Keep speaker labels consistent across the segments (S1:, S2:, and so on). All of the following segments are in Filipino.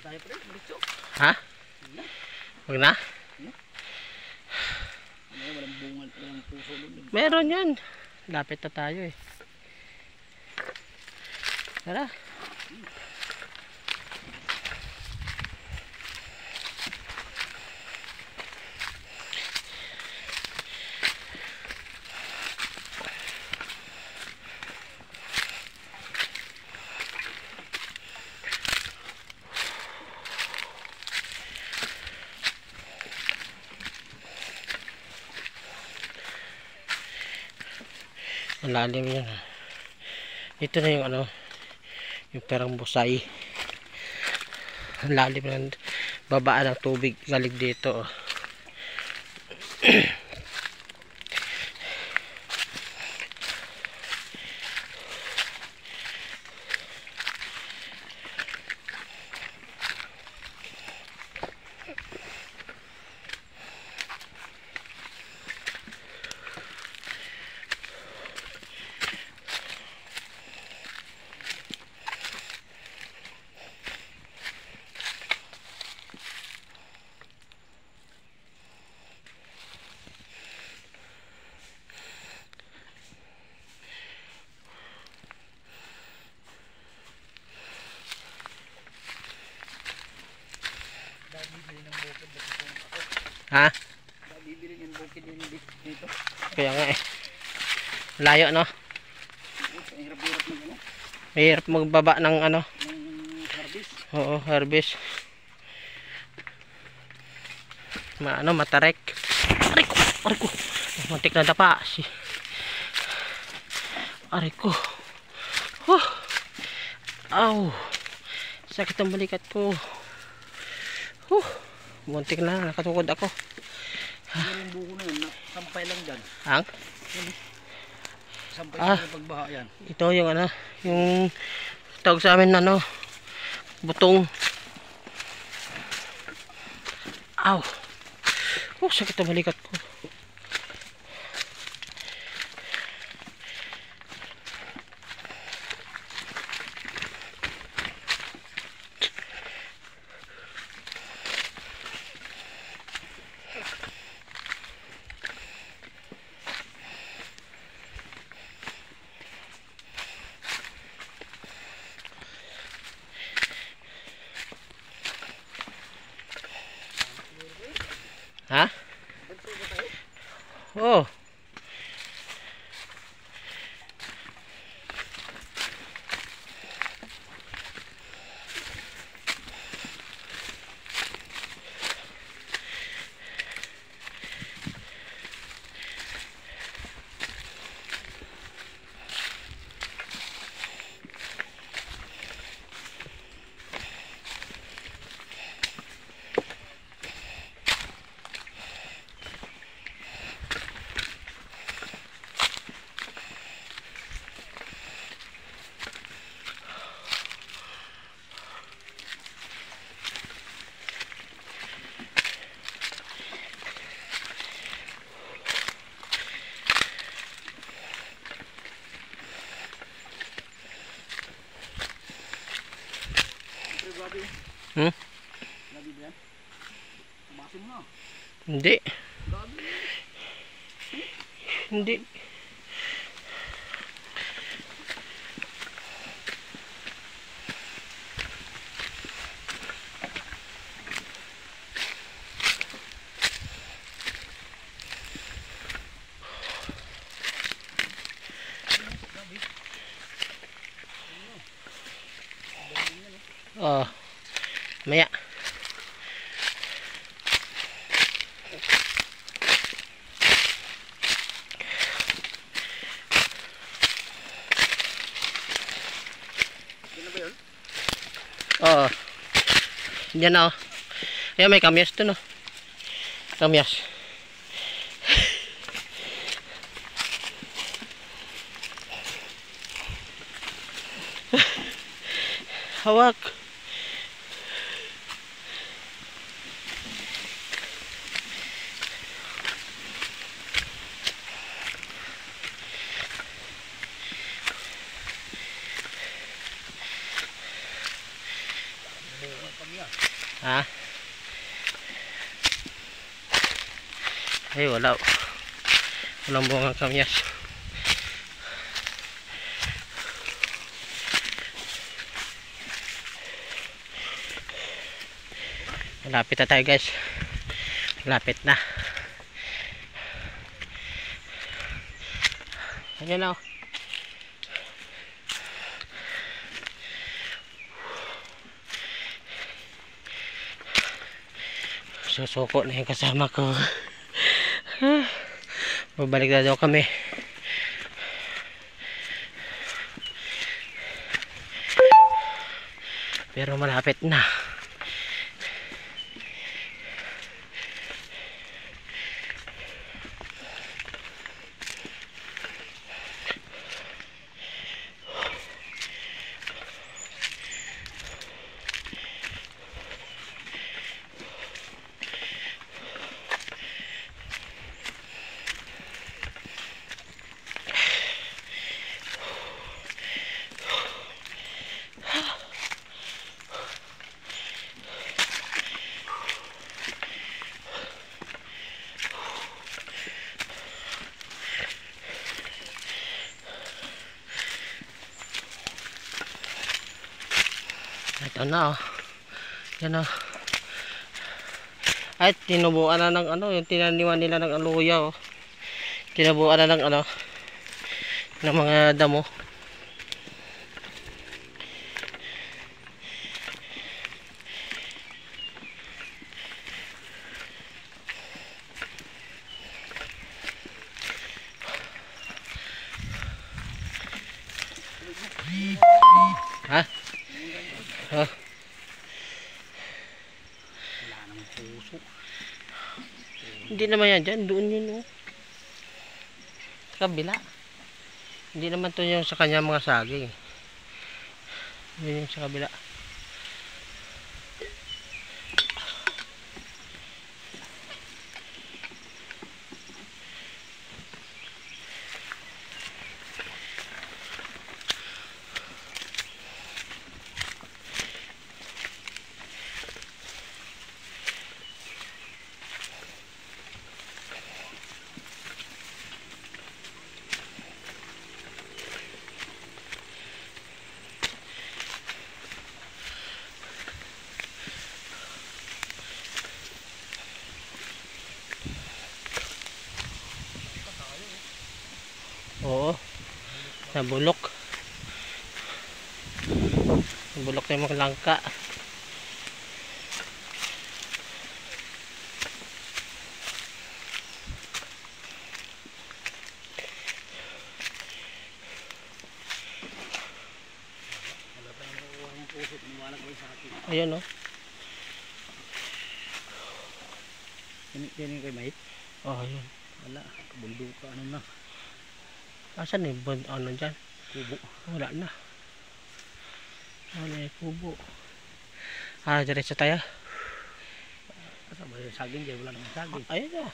S1: tayo pre, diretso.
S2: Ha? Huwag na?
S1: Walang bunga, walang puso doon.
S2: Meron yan. Lapit na tayo eh. Tara. Malalim yan. Ito na yung ano, yung perang busay. Ang lalim ng babaan ng tubig galing dito. Ha?
S1: Bibili ng bukid yung dito.
S2: Kaya nga eh. Layo no?
S1: Hirap-hirap ng ano?
S2: Mahirap magbaba ng ano?
S1: Ng harvest.
S2: Oo, harvest. Matarek. Aray ko! Aray ko! Matik na dapa. Aray ko. Aw! Sakit ang balikat ko. Muntik na, nakatukod ako.
S1: Yung buko na yun, sampay lang dyan.
S2: Ang?
S1: Sampay lang yung pagbaha yan.
S2: Ito yung ano, yung tawag sa amin ano, butong. Aw! Sakit ang balikat ko. Ha? Oh. Hmm? Hindi. Hindi. Oh. Maya. Oo. Diyan na oh. Ayan may kamyas dun oh. Kamyas. Hawak.
S1: kamya.
S2: Ha? Ay, wala. Walang bungang kamyas. Malapit na tayo guys. Malapit na. Ayan o. Susuko na yung kasama ko. Babalik na daw kami. Pero malapit na. Ito na oh. Yan oh. Ay, tinubuan na ng ano, yung tinaniman nila ng aluya oh. Tinubuan na ng ano, ng mga damo. Ha? Oh.
S1: Wala namang puso.
S2: Hindi naman yan dyan. Doon yun oh. Sa kabila. Hindi naman to yung sa kanya mga saging. Yun yung sa kabila. Oo. Nabulok. Nabulok na yung mga langka.
S1: Wala pa yung makukuha ng puso. Maniwala kayo sa akin.
S2: Ayun oh.
S1: Tinig kayo mate?
S2: Oh, ayun.
S1: Wala. Kabuldo ka. Ano na?
S2: Asan yung ano dyan?
S1: Kubo.
S2: Wala na. Wala yung kubo. Ah, diretso tayo.
S1: Asa ba yung saging dyan? Wala namang saging.
S2: Ayun oh.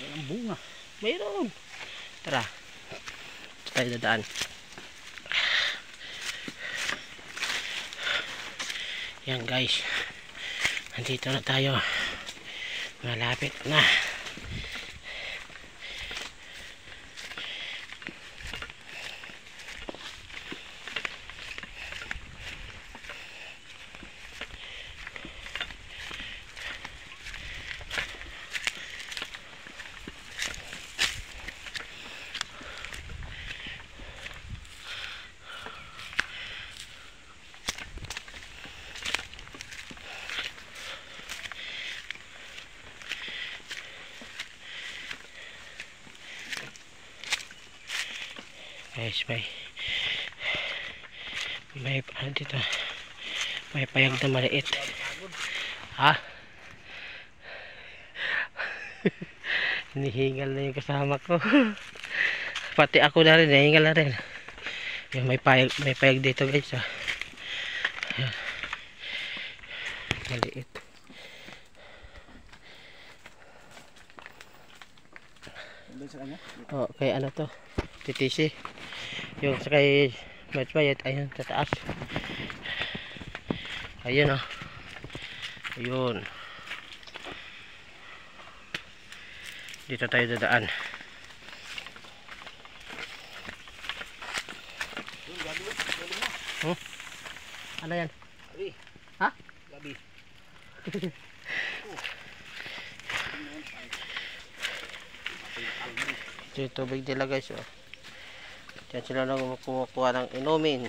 S1: Walang bunga.
S2: Mayroon. Tara. Tayo dadaan. Yan guys. Nandito na tayo. Malapit na. Guys, may ano dito, may payag na maliit. Ha? Hinihingal na yung kasama ko. Pati ako na rin, nahingal na rin. Yung may payag dito guys. Ayan. Maliit.
S1: Doon sa kanya?
S2: Oh, kay ano to? TTC. Yung sa kay Match Bayat, ayun, sa taas. Ayun oh. Ayun. Dito tayo dadaan. Ano yan?
S1: Gabi.
S2: Ha?
S1: Gabi.
S2: Ito yung tubig nila guys. Oh. Diyan sila lang kumukuha ng inumin.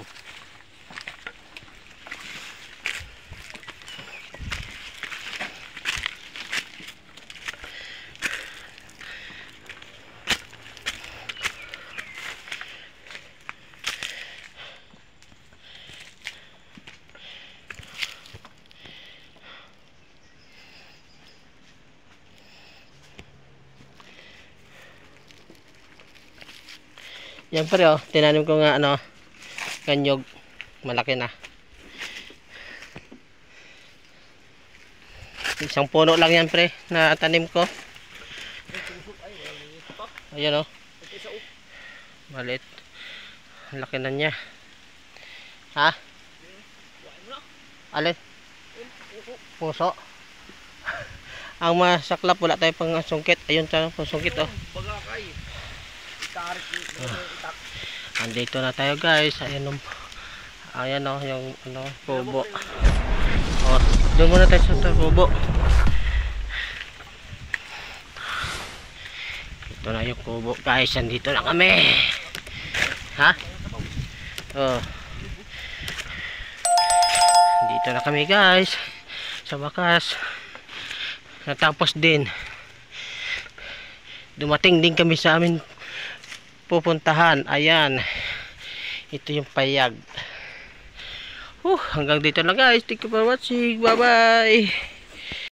S2: Yan pre, oh, tinanim ko nga ano, kanyog, malaki na. Isang puno lang yan pre, na tanim ko. Ayan oh, maliit. Laki na niya. Ha? Alin? Puso. Ang masaklap, wala tayo pang sungkit. Ayun tayo pang sungkit oh.
S1: Bagakay. Itarik itak.
S2: Andito na tayo guys. Ayan oh, yung ano, kubo. Oh, doon muna tayo sa kubo. Ito na yung kubo guys. Andito na kami. Ha? Oh. Dito na kami guys. Sa wakas. Natapos din. Dumating din kami sa amin pupuntahan. Ayan. Ito yung payag. Hanggang dito na guys. Thank you for watching. Bye bye.